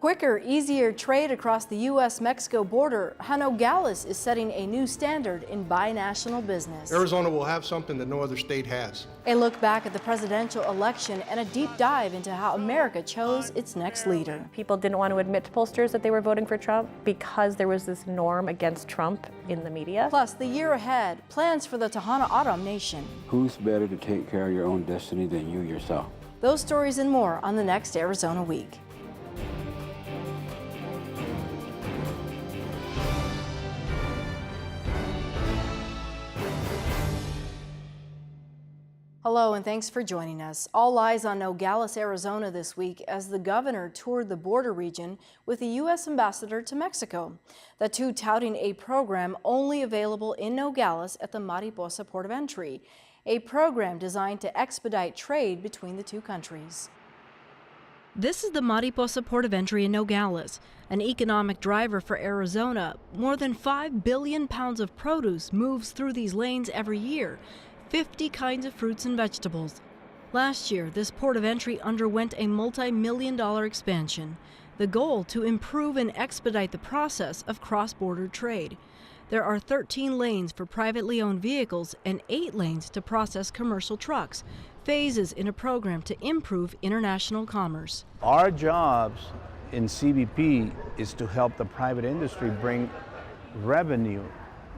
Quicker, easier trade across the U.S.-Mexico border, how Nogales is setting a new standard in binational business. Arizona will have something that no other state has. A look back at the presidential election and a deep dive into how America chose its next leader. People didn't want to admit to pollsters that they were voting for Trump because there was this norm against Trump in the media. Plus, the year ahead, plans for the Tohono O'odham Nation. Who's better to take care of your own destiny than you yourself? Those stories and more on the next Arizona Week. Hello and thanks for joining us. All eyes on Nogales, Arizona this week as the governor toured the border region with the U.S. ambassador to Mexico. The two touting a program only available in Nogales at the Mariposa Port of Entry, a program designed to expedite trade between the two countries. This is the Mariposa Port of Entry in Nogales, an economic driver for Arizona. More than 5 billion pounds of produce moves through these lanes every year. 50 kinds of fruits and vegetables. Last year, this port of entry underwent a multi-million-dollar expansion. The goal to improve and expedite the process of cross-border trade. There are 13 lanes for privately owned vehicles and 8 lanes to process commercial trucks, phases in a program to improve international commerce. Our jobs in CBP is to help the private industry bring revenue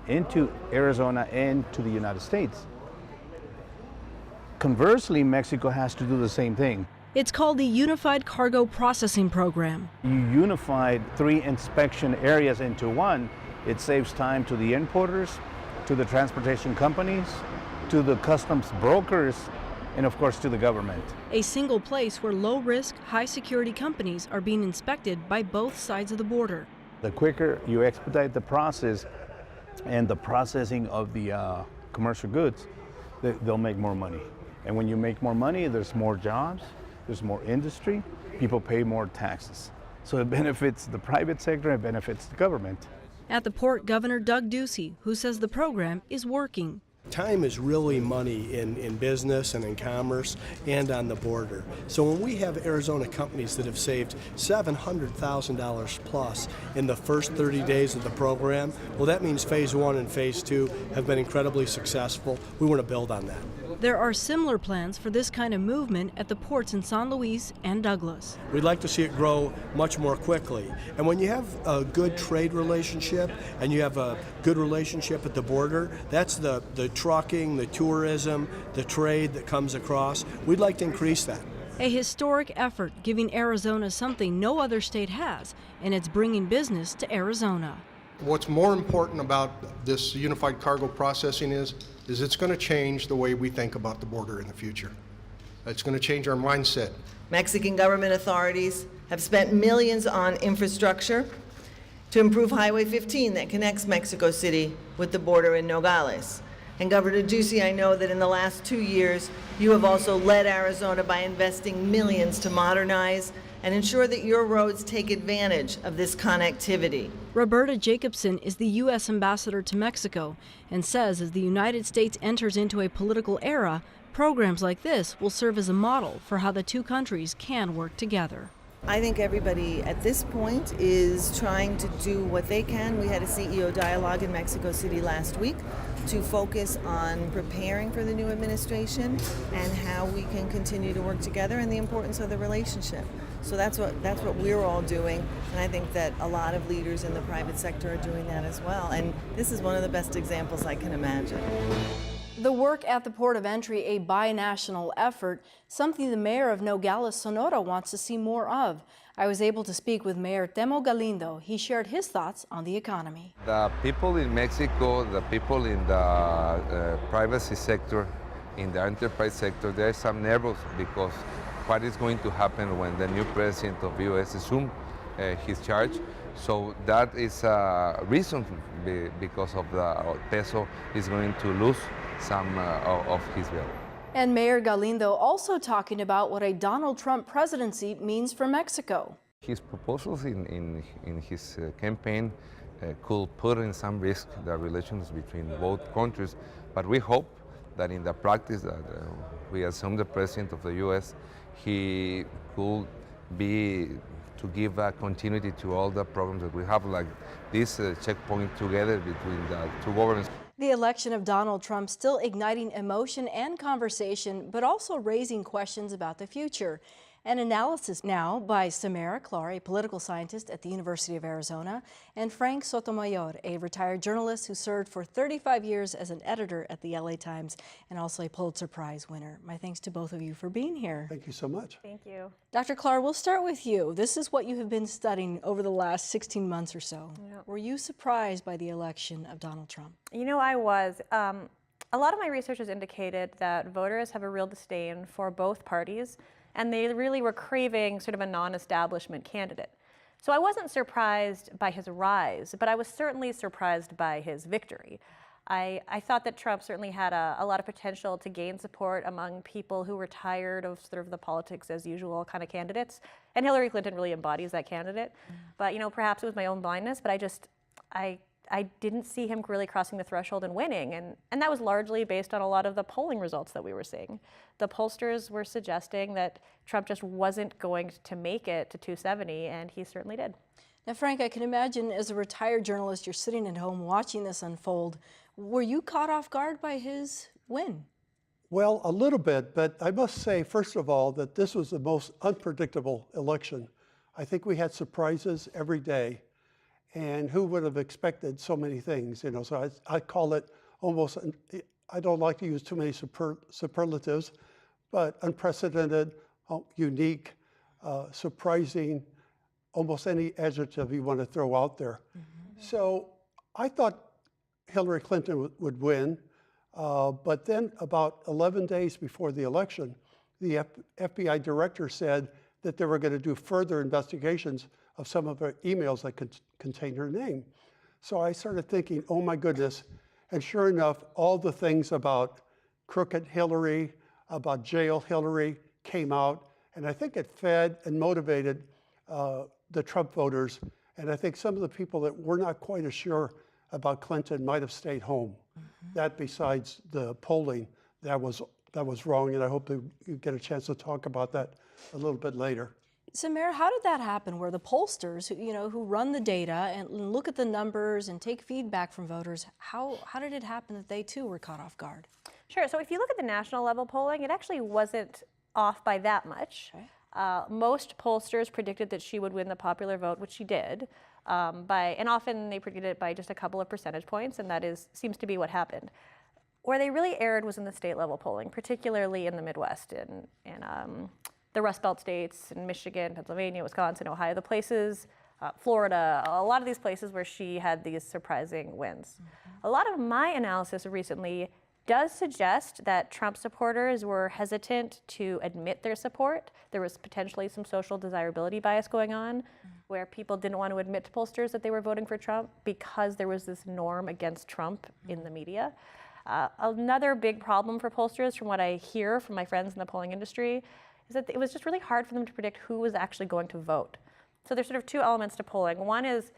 into Arizona and to the United States. Conversely, Mexico has to do the same thing. It's called the Unified Cargo Processing Program. You unified 3 inspection areas into one. It saves time to the importers, to the transportation companies, to the customs brokers, and of course to the government. A single place where low-risk, high-security companies are being inspected by both sides of the border. The quicker you expedite the process and the processing of the commercial goods, they'll make more money. And when you make more money, there's more jobs, there's more industry, people pay more taxes. So it benefits the private sector, it benefits the government. At the port, Governor Doug Ducey, who says the program is working. Time is really money in business and in commerce and on the border. So when we have Arizona companies that have saved $700,000 plus in the first 30 days of the program, well, that means phase 1 and phase 2 have been incredibly successful. We want to build on that. There are similar plans for this kind of movement at the ports in San Luis and Douglas. We'd like to see it grow much more quickly. And when you have a good trade relationship and you have a good relationship at the border, that's the trucking, the tourism, the trade that comes across. We'd like to increase that. A historic effort giving Arizona something no other state has, and it's bringing business to Arizona. What's more important about this unified cargo processing is it's going to change the way we think about the border in the future. It's going to change our mindset. Mexican government authorities have spent millions on infrastructure to improve Highway 15 that connects Mexico City with the border in Nogales. And Governor Ducey, I know that in the last 2 years, you have also led Arizona by investing millions to modernize and ensure that your roads take advantage of this connectivity. Roberta Jacobson is the U.S. ambassador to Mexico and says as the United States enters into a political era, programs like this will serve as a model for how the two countries can work together. I think everybody at this point is trying to do what they can. We had a CEO dialogue in Mexico City last week to focus on preparing for the new administration and how we can continue to work together and the importance of the relationship. So that's what we're all doing, and I think that a lot of leaders in the private sector are doing that as well. And this is one of the best examples I can imagine. The work at the port of entry, a binational effort, something the mayor of Nogales, Sonora wants to see more of. I was able to speak with Mayor Temo Galindo. He shared his thoughts on the economy. The people in Mexico, the people in the privacy sector, in the enterprise sector, there is some nervous because what is going to happen when the new president of U.S. assumes his charge. So that is a reason because of the peso is going to lose some of his value. And Mayor Galindo also talking about what a Donald Trump presidency means for Mexico. His proposals in his campaign could put in some risk the relations between both countries, but we hope that in the practice that we assume the president of the U.S., he could be to give continuity to all the programs that we have, like this checkpoint together between the two governments. The election of Donald Trump still igniting emotion and conversation, but also raising questions about the future. An analysis now by Samara Clark, a political scientist at the University of Arizona, and Frank Sotomayor, a retired journalist who served for 35 years as an editor at the LA Times and also a Pulitzer Prize winner. My thanks to both of you for being here. Thank you so much. Thank you. Dr. Clark, we'll start with you. This is what you have been studying over the last 16 months or so. Yeah. Were you surprised by the election of Donald Trump? You know, I was. A lot of my research has indicated that voters have a real disdain for both parties, and they really were craving sort of a non-establishment candidate. So I wasn't surprised by his rise, but I was certainly surprised by his victory. I thought that Trump certainly had a lot of potential to gain support among people who were tired of sort of the politics as usual kind of candidates. And Hillary Clinton really embodies that candidate. But, you know, perhaps it was my own blindness, but I didn't see him really crossing the threshold and winning. And that was largely based on a lot of the polling results that we were seeing. The pollsters were suggesting that Trump just wasn't going to make it to 270, and he certainly did. Now, Frank, I can imagine as a retired journalist, you're sitting at home watching this unfold. Were you caught off guard by his win? Well, a little bit, but I must say, first of all, that this was the most unpredictable election. I think we had surprises every day. And who would have expected so many things, you know? So I call it almost, I don't like to use too many superlatives, but unprecedented, unique, surprising, almost any adjective you want to throw out there. Mm-hmm. So I thought Hillary Clinton would win, but then about 11 days before the election, the FBI director said that they were going to do further investigations of some of her emails that contained her name. So I started thinking, oh my goodness. And sure enough, all the things about crooked Hillary, about jail Hillary came out. And I think it fed and motivated the Trump voters. And I think some of the people that were not quite as sure about Clinton might have stayed home. Mm-hmm. That besides the polling, that was wrong. And I hope that you get a chance to talk about that a little bit later. Samara, how did that happen where the pollsters, who run the data and look at the numbers and take feedback from voters, how did it happen that they too were caught off guard? Sure, so if you look at the national level polling, it actually wasn't off by that much. Okay. Most pollsters predicted that she would win the popular vote, which she did, and often they predicted it by just a couple of percentage points, and that seems to be what happened. Where they really erred was in the state level polling, particularly in the Midwest, in the Rust Belt states, in Michigan, Pennsylvania, Wisconsin, Ohio, the places, Florida, a lot of these places where she had these surprising wins. Mm-hmm. A lot of my analysis recently does suggest that Trump supporters were hesitant to admit their support. There was potentially some social desirability bias going on, where people didn't want to admit to pollsters that they were voting for Trump because there was this norm against Trump in the media. Another big problem for pollsters, from what I hear from my friends in the polling industry, is that it was just really hard for them to predict who was actually going to vote. So there's sort of two elements to polling. One is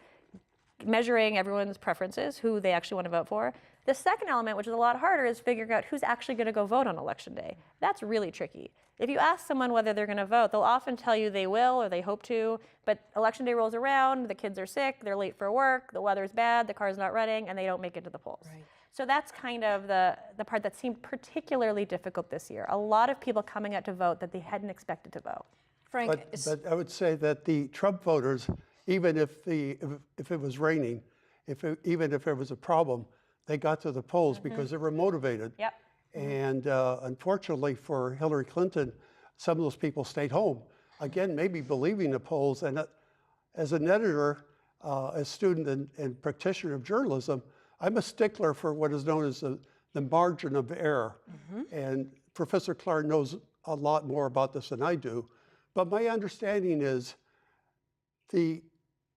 measuring everyone's preferences, who they actually want to vote for. The second element, which is a lot harder, is figuring out who's actually going to go vote on election day. That's really tricky. If you ask someone whether they're going to vote, they'll often tell you they will or they hope to, but election day rolls around, the kids are sick, they're late for work, the weather's bad, the car's not running, and they don't make it to the polls. Right. So that's kind of the part that seemed particularly difficult this year. A lot of people coming out to vote that they hadn't expected to vote. Frank, but I would say that the Trump voters, even if it was raining, even if there was a problem, they got to the polls mm-hmm. because they were motivated. Yep. And unfortunately for Hillary Clinton, some of those people stayed home. Again, maybe believing the polls. And as an editor, a student and practitioner of journalism, I'm a stickler for what is known as the margin of error. Mm-hmm. And Professor Clark knows a lot more about this than I do. But my understanding is the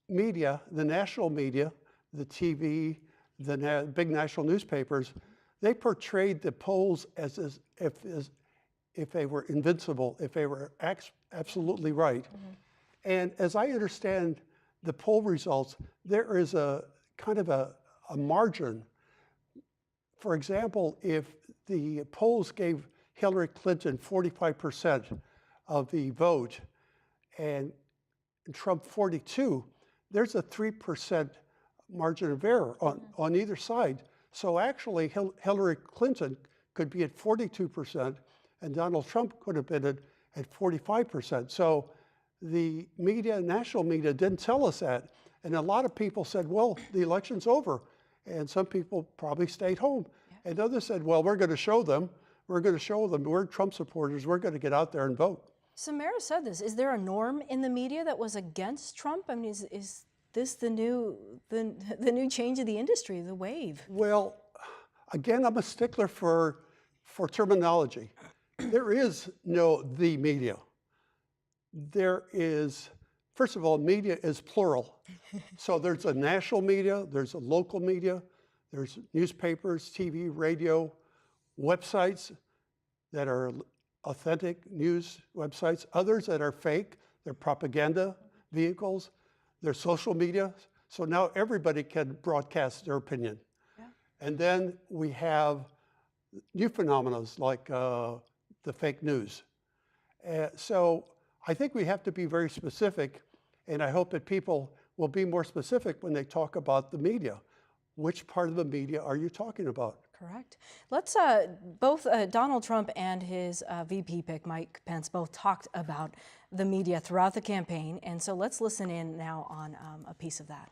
media, the national media, the TV, the big national newspapers, they portrayed the polls as if they were invincible, if they were absolutely right. Mm-hmm. And as I understand the poll results, there is a kind of a margin. For example, if the polls gave Hillary Clinton 45% of the vote, and and Trump 42, there's a 3% margin of error on either side. So actually, Hillary Clinton could be at 42%, and Donald Trump could have been at 45%. So the media, national media, didn't tell us that. And a lot of people said, well, the election's over. And some people probably stayed home. Yeah. And others said, well, we're going to show them. We're Trump supporters. We're going to get out there and vote. Samara said this. Is there a norm in the media that was against Trump? I mean, is this the new change of the industry, the wave? Well, again, I'm a stickler for terminology. There is no the media. There is, first of all, media is plural. So there's a national media, there's a local media, there's newspapers, TV, radio, websites that are authentic news websites, others that are fake, they're propaganda vehicles, they're social media. So now everybody can broadcast their opinion. Yeah. And then we have new phenomena like the fake news. So I think we have to be very specific, and I hope that people will be more specific when they talk about the media. Which part of the media are you talking about? Correct. Let's both Donald Trump and his VP pick, Mike Pence, both talked about the media throughout the campaign, and so let's listen in now on a piece of that.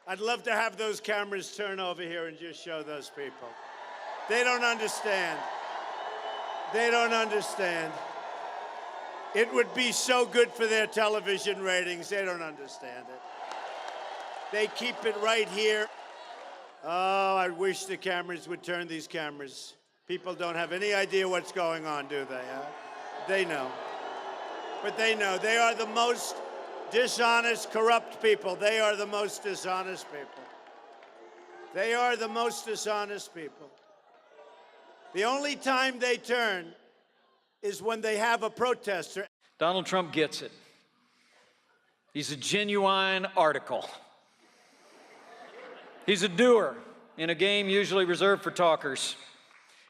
I'd love to have those cameras turn over here and just show those people. They don't understand. They don't understand. It would be so good for their television ratings. They don't understand it. They keep it right here. Oh, I wish the cameras would turn these cameras. People don't have any idea what's going on, do they? Huh? They know. But they know. They are the most dishonest, corrupt people. They are the most dishonest people. They are the most dishonest people. The only time they turn is when they have a protester. Donald Trump gets it. He's a genuine article. He's a doer in a game usually reserved for talkers.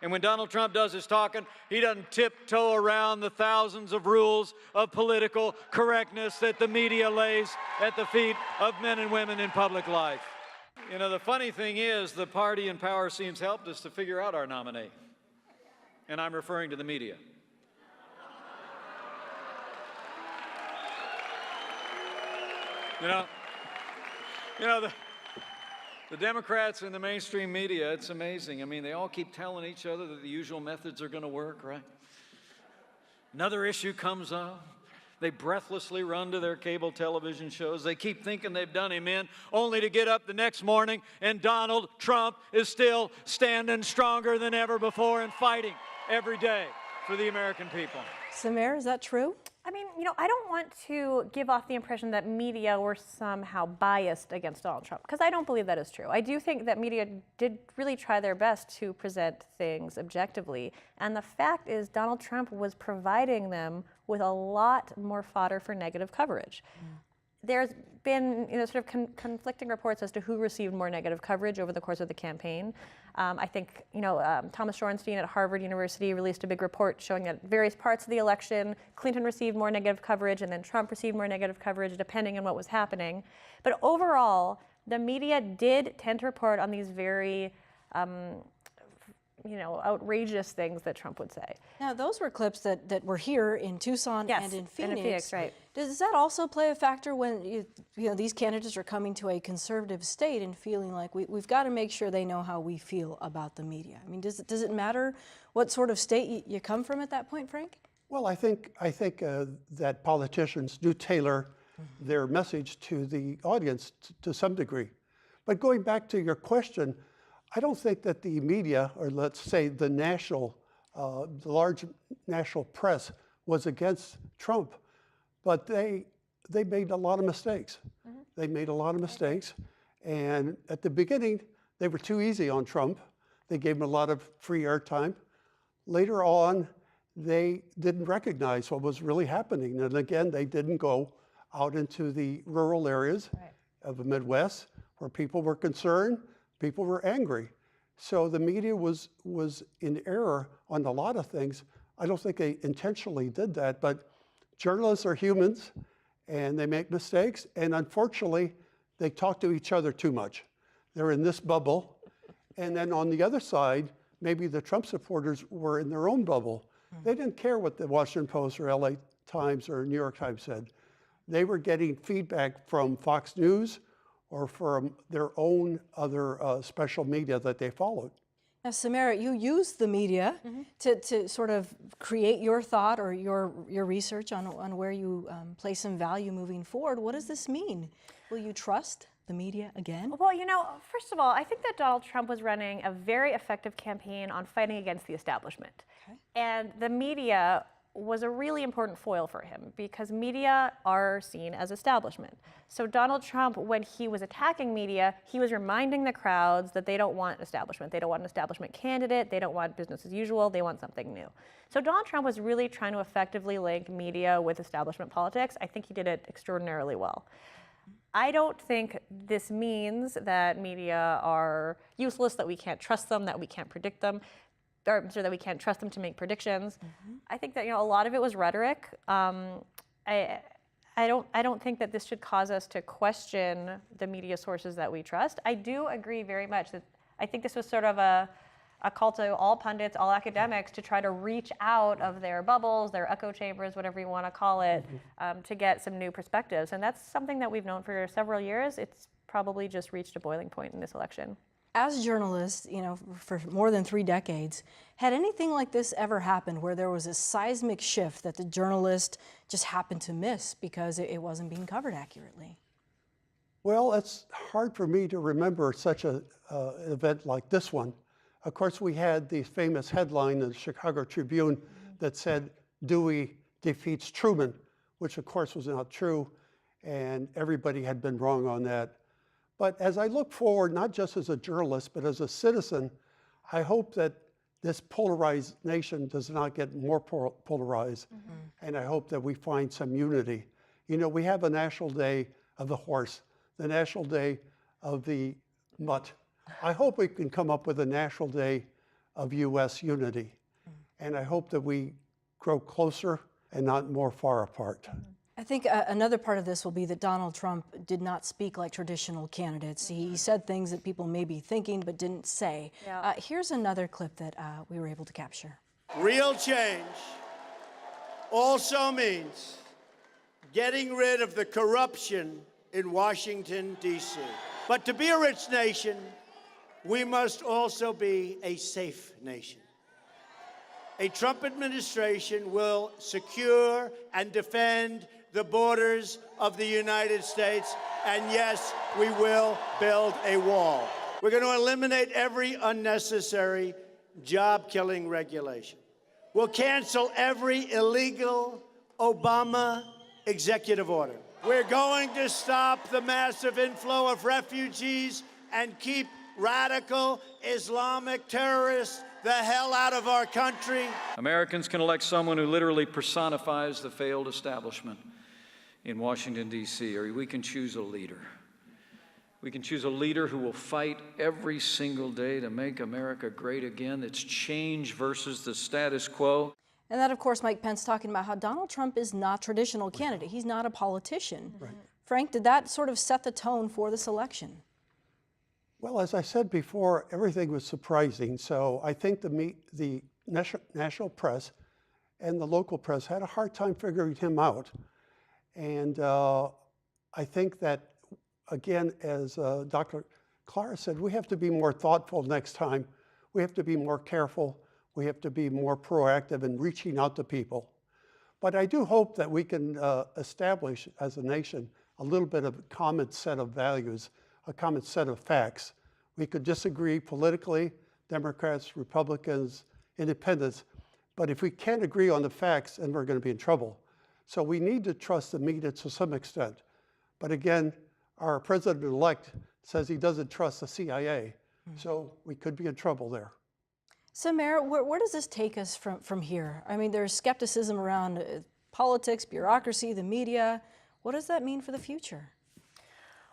And when Donald Trump does his talking, he doesn't tiptoe around the thousands of rules of political correctness that the media lays at the feet of men and women in public life. You know, the funny thing is, the party in power seems helped us to figure out our nominee. And I'm referring to the media. You know, the Democrats in the mainstream media, it's amazing. I mean, they all keep telling each other that the usual methods are going to work, right? Another issue comes up. They breathlessly run to their cable television shows. They keep thinking they've done him in, only to get up the next morning and Donald Trump is still standing stronger than ever before and fighting every day for the American people. Samara, is that true? I mean, you know, I don't want to give off the impression that media were somehow biased against Donald Trump, because I don't believe that is true. I do think that media did really try their best to present things objectively. And the fact is, Donald Trump was providing them with a lot more fodder for negative coverage. There's been, you know, sort of conflicting reports as to who received more negative coverage over the course of the campaign. I think, you know, Thomas Shorenstein at Harvard University released a big report showing that various parts of the election, Clinton received more negative coverage and then Trump received more negative coverage depending on what was happening. But overall, the media did tend to report on these very you know, outrageous things that Trump would say. Now, those were clips that were here in Tucson and in Phoenix. And in Phoenix, right. Does that also play a factor when you know these candidates are coming to a conservative state and feeling like we've got to make sure they know how we feel about the media? I mean, does it matter what sort of state you come from at that point, Frank? Well, I think that politicians do tailor their message to the audience to some degree. But going back to your question, I don't think that the media, or let's say the large national press, was against Trump, but they made a lot of mistakes. They made a lot of mistakes, and at the beginning, they were too easy on Trump. They gave him a lot of free airtime. Later on, they didn't recognize what was really happening, and again, they didn't go out into the rural areas of the Midwest where people were concerned. People were angry. So the media was in error on a lot of things. I don't think they intentionally did that, but Journalists are humans, and they make mistakes, and unfortunately, they talk to each other too much. They're in this bubble, and then on the other side, maybe the Trump supporters were in their own bubble. They didn't care what the Washington Post or LA Times or New York Times said. They were getting feedback from Fox News or from their own other special media that they followed. Now, Samara, you use the media to sort of create your thought or your research on where you place some value moving forward. What does this mean? Will you trust the media again? Well, you know, first of all, I think that Donald Trump was running a very effective campaign on fighting against the establishment. Okay. And the media was a really important foil for him because media are seen as establishment. So Donald Trump, when he was attacking media, he was reminding the crowds that they don't want establishment. They don't want an establishment candidate. They don't want business as usual. They want something new. So Donald Trump was really trying to effectively link media with establishment politics. I think he did it extraordinarily well. I don't think this means that media are useless, that we can't trust them, that we can't predict them, or that we can't trust them to make predictions. I think that, you know, a lot of it was rhetoric. I don't think that this should cause us to question the media sources that we trust. I do agree very much that I think this was sort of a call to all pundits, all academics to try to reach out of their bubbles, their echo chambers, whatever you want to call it, to get some new perspectives. And that's something that we've known for several years. It's probably just reached a boiling point in this election. As journalists, you know, for more than 3 decades, had anything like this ever happened where there was a seismic shift that the journalist just happened to miss because it wasn't being covered accurately? Well, it's hard for me to remember such an event like this one. Of course, we had the famous headline in the Chicago Tribune that said, Dewey defeats Truman, which of course was not true, and everybody had been wrong on that. But as I look forward, not just as a journalist, but as a citizen, I hope that this polarized nation does not get more polarized, and I hope that we find some unity. You know, we have a National Day of the Horse, the National Day of the Mutt. I hope we can come up with a National Day of U.S. unity, and I hope that we grow closer and not more far apart. I think another part of this will be that Donald Trump did not speak like traditional candidates. He said things that people may be thinking but didn't say. Yeah. Here's another clip that we were able to capture. Real change also means getting rid of the corruption in Washington, D.C. But to be a rich nation, we must also be a safe nation. A Trump administration will secure and defend the borders of the United States, and yes, we will build a wall. We're going to eliminate every unnecessary job-killing regulation. We'll cancel every illegal Obama executive order. We're going to stop the massive inflow of refugees and keep radical Islamic terrorists the hell out of our country. Americans can elect someone who literally personifies the failed establishment in Washington, D.C., or we can choose a leader. We can choose a leader who will fight every single day to make America great again. It's change versus the status quo. And that, of course, Mike Pence talking about how Donald Trump is not a traditional candidate. He's not a politician. Right. Frank, did that sort of set the tone for this election? Well, as I said before, everything was surprising. So I think the national press and the local press had a hard time figuring him out. And I think that, again, as Dr. Clara said, we have to be more thoughtful next time. We have to be more careful. We have to be more proactive in reaching out to people. But I do hope that we can establish, as a nation, a little bit of a common set of values, a common set of facts. We could disagree politically, Democrats, Republicans, independents, but if we can't agree on the facts, then we're going to be in trouble. So we need to trust the media to some extent. But again, our president-elect says he doesn't trust the CIA, so we could be in trouble there. Samara, where does this take us from here? I mean, there's skepticism around politics, bureaucracy, the media. What does that mean for the future?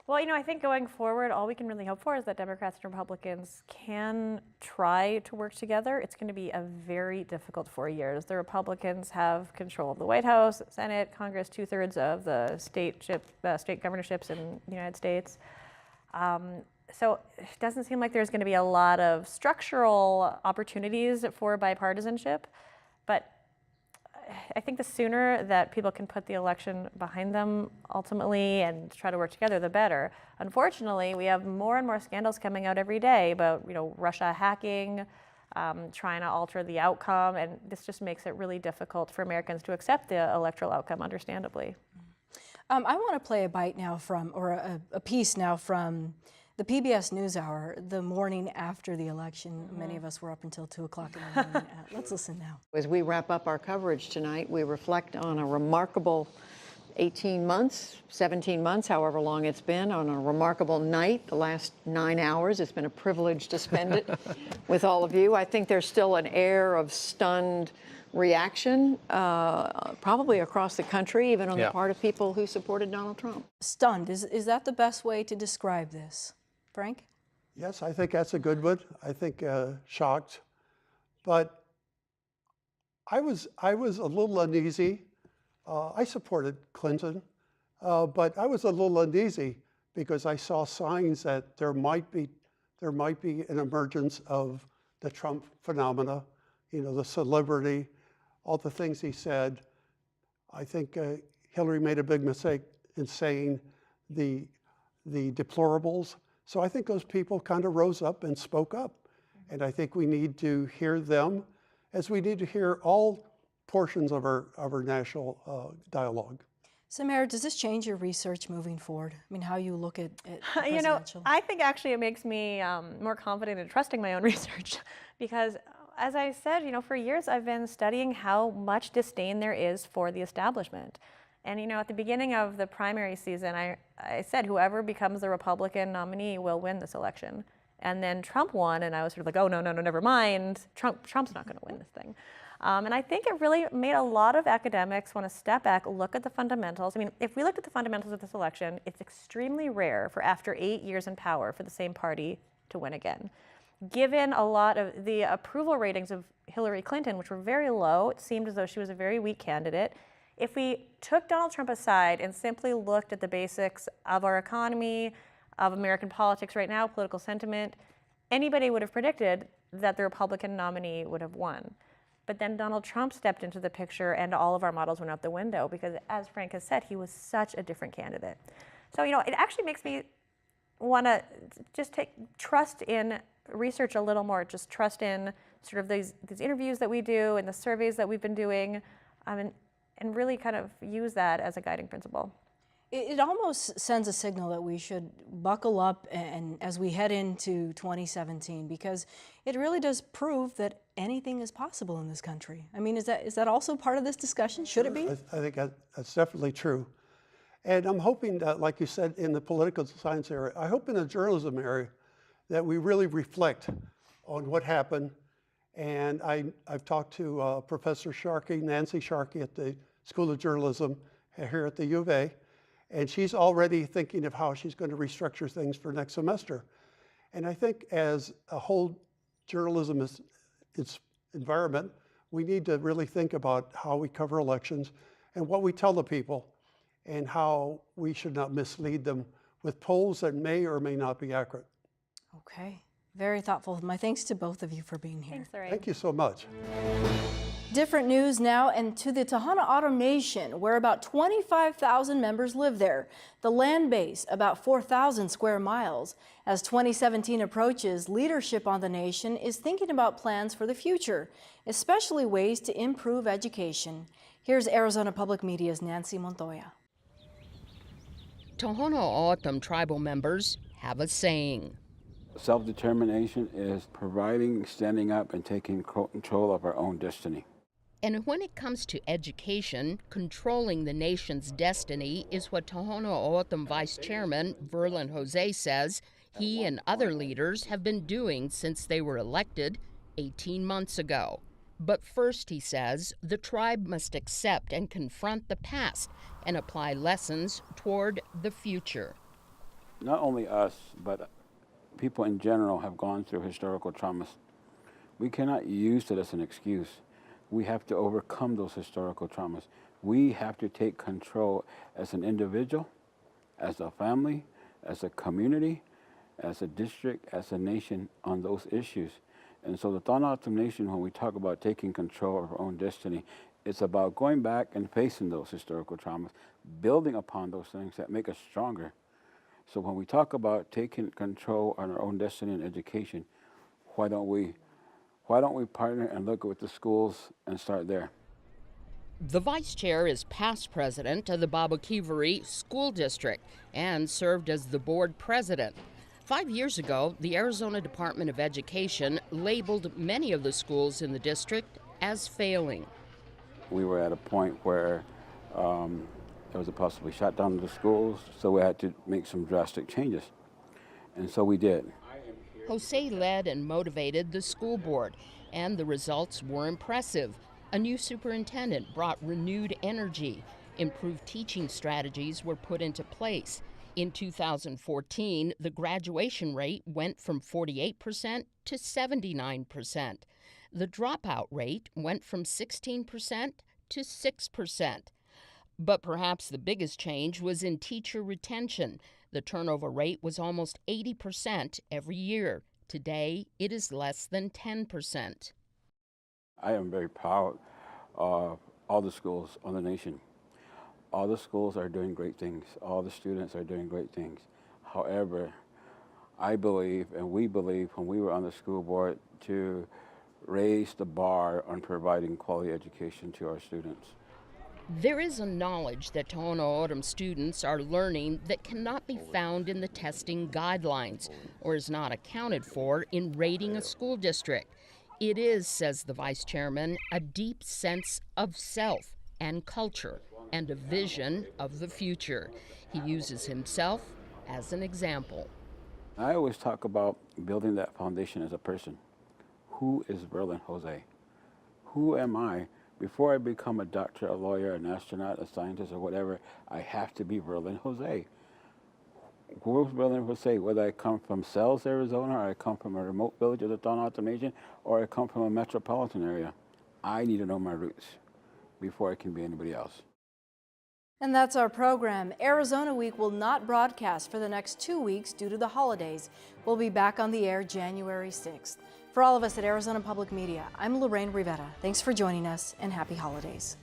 Well, I think going forward, all we can really hope for is that Democrats and Republicans can try to work together. It's going to be a very difficult 4 years. The Republicans have control of the White House, Senate, Congress, 2/3 of the state governorships in the United States. So it doesn't seem like there's going to be a lot of structural opportunities for bipartisanship, but I think the sooner that people can put the election behind them ultimately and try to work together, the better. Unfortunately, we have more and more scandals coming out every day about Russia hacking, trying to alter the outcome, and this just makes it really difficult for Americans to accept the electoral outcome, understandably. I want to play a bite now a piece now from the PBS NewsHour the morning after the election. Many of us were up until 2 o'clock in the morning. Let's listen now. As we wrap up our coverage tonight, we reflect on a remarkable 18 months, 17 months, however long it's been, on a remarkable night, the last 9 hours. It's been a privilege to spend it with all of you. I think there's still an air of stunned reaction, probably across the country, even on the part of people who supported Donald Trump. Stunned, is that the best way to describe this? Frank? Yes, I think that's a good one. I think shocked, but I was a little uneasy. I supported Clinton, but I was a little uneasy because I saw signs that there might be an emergence of the Trump phenomena, the celebrity, all the things he said. I think Hillary made a big mistake in saying the deplorables. So I think those people kind of rose up and spoke up. And I think we need to hear them as we need to hear all portions of our national dialogue. So, Mayor, does this change your research moving forward? I mean, how you look at presidential? I think actually it makes me more confident in trusting my own research because, as I said, for years I've been studying how much disdain there is for the establishment. And, at the beginning of the primary season, I said whoever becomes the Republican nominee will win this election. And then Trump won, and I was sort of like, oh, no, never mind. Trump's not going to win this thing. And I think it really made a lot of academics want to step back, look at the fundamentals. I mean, if we looked at the fundamentals of this election, it's extremely rare for after 8 years in power for the same party to win again. Given a lot of the approval ratings of Hillary Clinton, which were very low, it seemed as though she was a very weak candidate. If we took Donald Trump aside and simply looked at the basics of our economy, of American politics right now, political sentiment, anybody would have predicted that the Republican nominee would have won. But then Donald Trump stepped into the picture and all of our models went out the window because, as Frank has said, he was such a different candidate. So, it actually makes me want to just trust in research a little more, just trust in sort of these interviews that we do and the surveys that we've been doing, and really kind of use that as a guiding principle. It almost sends a signal that we should buckle up and as we head into 2017, because it really does prove that anything is possible in this country. I mean, is that also part of this discussion? Should it be? I think that's definitely true. And I'm hoping that, like you said, in the political science area, I hope in the journalism area that we really reflect on what happened. And I've talked to Professor Sharkey, Nancy Sharkey at the School of Journalism here at the U of A, and she's already thinking of how she's going to restructure things for next semester. And I think as a whole journalism is its environment, we need to really think about how we cover elections and what we tell the people and how we should not mislead them with polls that may or may not be accurate. Okay, very thoughtful. My thanks to both of you for being here. Thanks, Lorraine. Thank you so much. Different news now, and to the Tohono O'odham Nation, where about 25,000 members live there. The land base, about 4,000 square miles. As 2017 approaches, leadership on the nation is thinking about plans for the future, especially ways to improve education. Here's Arizona Public Media's Nancy Montoya. Tohono O'odham tribal members have a saying. Self-determination is providing, standing up, and taking control of our own destiny. And when it comes to education, controlling the nation's destiny is what Tohono O'odham Vice Chairman Verlin Jose says he and other leaders have been doing since they were elected 18 months ago. But first, he says, the tribe must accept and confront the past and apply lessons toward the future. not only us, but people in general have gone through historical traumas. We cannot use it as an excuse. We have to overcome those historical traumas. We have to take control as an individual, as a family, as a community, as a district, as a nation on those issues. And so the Tohono O'odham Nation, when we talk about taking control of our own destiny, it's about going back and facing those historical traumas, building upon those things that make us stronger. So when we talk about taking control on our own destiny and education, why don't we partner and look with the schools and start there? The vice chair is past president of the Baboquivari School District and served as the board president. 5 years ago, the Arizona Department of Education labeled many of the schools in the district as failing. We were at a point where there was a possibly shutdown of the schools, so we had to make some drastic changes. And so we did. Jose led and motivated the school board, and the results were impressive. A new superintendent brought renewed energy. Improved teaching strategies were put into place. In 2014, the graduation rate went from 48% to 79%. The dropout rate went from 16% to 6%. But perhaps the biggest change was in teacher retention. The turnover rate was almost 80% every year. Today, it is less than 10%. I am very proud of all the schools on the nation. All the schools are doing great things. All the students are doing great things. However, I believe, and we believe when we were on the school board, to raise the bar on providing quality education to our students. There is a knowledge that Tohono O'odham students are learning that cannot be found in the testing guidelines or is not accounted for in rating a school district. It is, says the vice chairman, a deep sense of self and culture and a vision of the future. He uses himself as an example. I always talk about building that foundation as a person. Who is Verlin Jose? Who am I? Before I become a doctor, a lawyer, an astronaut, a scientist, or whatever, I have to be Verlin Jose. Who's Verlin Jose? Whether I come from Sells, Arizona, or I come from a remote village of the Tohono O'odham Nation, or I come from a metropolitan area, I need to know my roots before I can be anybody else. And that's our program. Arizona Week will not broadcast for the next 2 weeks due to the holidays. We'll be back on the air January 6th. For all of us at Arizona Public Media, I'm Lorraine Rivera. Thanks for joining us and happy holidays.